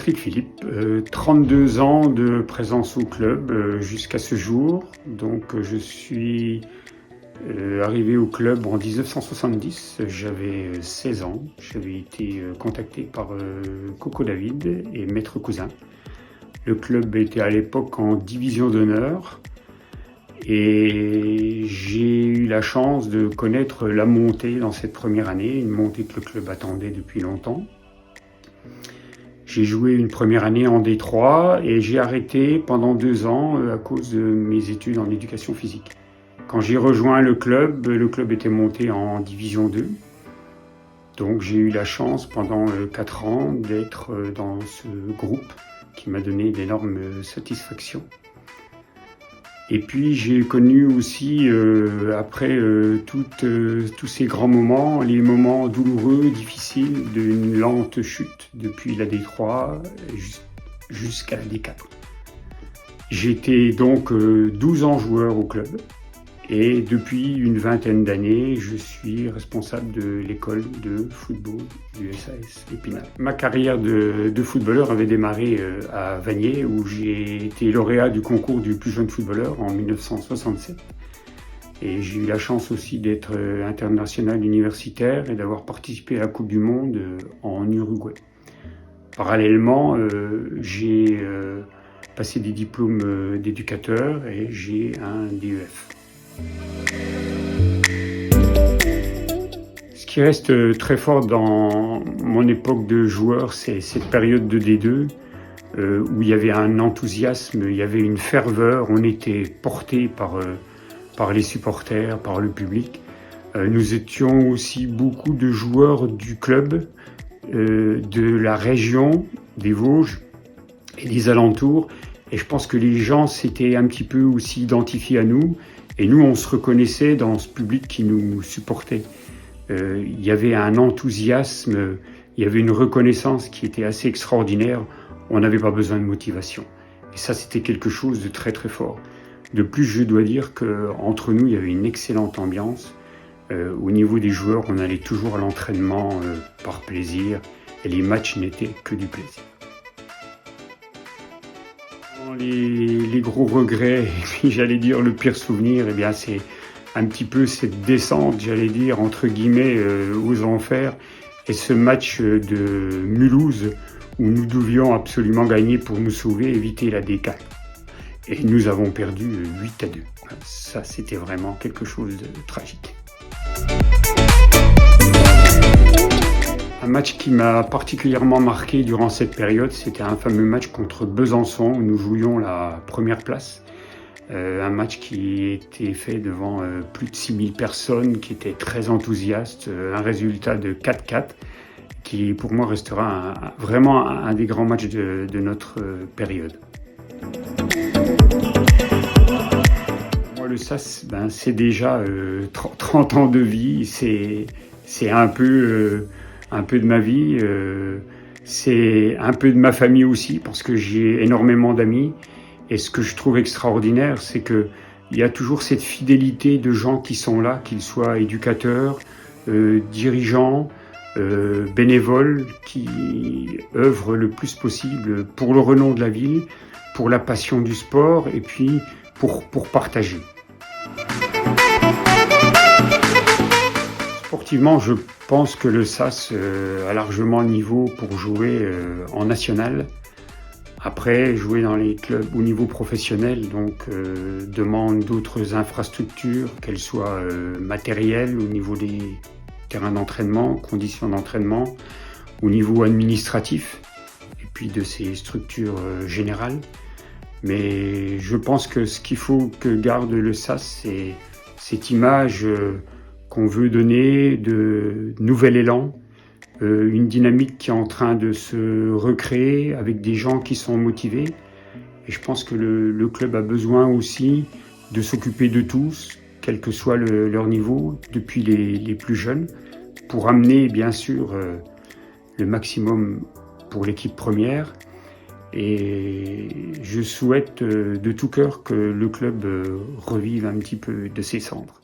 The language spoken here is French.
Patrick Philippe, 32 ans de présence au club jusqu'à ce jour. Donc je suis arrivé au club en 1970, j'avais 16 ans. J'avais été contacté par Coco David et Maître Cousin. Le club était à l'époque en division d'honneur et j'ai eu la chance de connaître la montée dans cette première année, une montée que le club attendait depuis longtemps. J'ai joué une première année en D3 et j'ai arrêté pendant 2 ans à cause de mes études en éducation physique. Quand j'ai rejoint le club était monté en division 2. Donc j'ai eu la chance pendant 4 ans d'être dans ce groupe qui m'a donné d'énormes satisfactions. Et puis j'ai connu aussi, après tous ces grands moments, les moments douloureux, difficiles, d'une lente chute depuis la D3 jusqu'à la D4. J'étais donc 12 ans joueur au club et depuis une vingtaine d'années, je suis responsable de l'école de football du SAS Épinal. Ma carrière de footballeur avait démarré à Vanier où j'ai été lauréat du concours du plus jeune footballeur en 1967. Et j'ai eu la chance aussi d'être international universitaire et d'avoir participé à la Coupe du Monde en Uruguay. Parallèlement, j'ai passé des diplômes d'éducateur et j'ai un DEF. Ce qui reste très fort dans mon époque de joueur, c'est cette période de D2 où il y avait un enthousiasme, il y avait une ferveur, on était porté par les supporters, par le public. Nous étions aussi beaucoup de joueurs du club, de la région, des Vosges et des alentours. Et je pense que les gens s'étaient un petit peu aussi identifiés à nous. Et nous, on se reconnaissait dans ce public qui nous supportait. Il y avait un enthousiasme, il y avait une reconnaissance qui était assez extraordinaire. On n'avait pas besoin de motivation. Et ça, c'était quelque chose de très très fort. De plus, je dois dire qu'entre nous, il y avait une excellente ambiance. Au niveau des joueurs, on allait toujours à l'entraînement par plaisir. Et les matchs n'étaient que du plaisir. Les gros regrets, et puis j'allais dire le pire souvenir, eh bien c'est un petit peu cette descente, j'allais dire entre guillemets, aux enfers, et ce match de Mulhouse où nous devions absolument gagner pour nous sauver, éviter la D4. Et nous avons perdu 8-2. Ça, c'était vraiment quelque chose de tragique. Un match qui m'a particulièrement marqué durant cette période, c'était un fameux match contre Besançon où nous jouions la première place. Un match qui était fait devant plus de 6000 personnes, qui étaient très enthousiastes, un résultat de 4-4, qui pour moi restera vraiment un des grands matchs de notre période. Moi, le SAS, c'est déjà 30 ans de vie, c'est un peu de ma vie, c'est un peu de ma famille aussi parce que j'ai énormément d'amis et ce que je trouve extraordinaire, c'est que il y a toujours cette fidélité de gens qui sont là, qu'ils soient éducateurs, dirigeants, bénévoles, qui œuvrent le plus possible pour le renom de la ville, pour la passion du sport et puis pour partager. Sportivement, je pense que le SAS a largement le niveau pour jouer en national. Après, jouer dans les clubs au niveau professionnel demande d'autres infrastructures, qu'elles soient matérielles au niveau des terrains d'entraînement, conditions d'entraînement, au niveau administratif et puis de ces structures générales. Mais je pense que ce qu'il faut que garde le SAS, c'est cette image qu'on veut donner de nouvel élan, une dynamique qui est en train de se recréer avec des gens qui sont motivés. Et je pense que le club a besoin aussi de s'occuper de tous, quel que soit leur niveau, depuis les plus jeunes, pour amener bien sûr le maximum pour l'équipe première. Et je souhaite de tout cœur que le club revive un petit peu de ses cendres.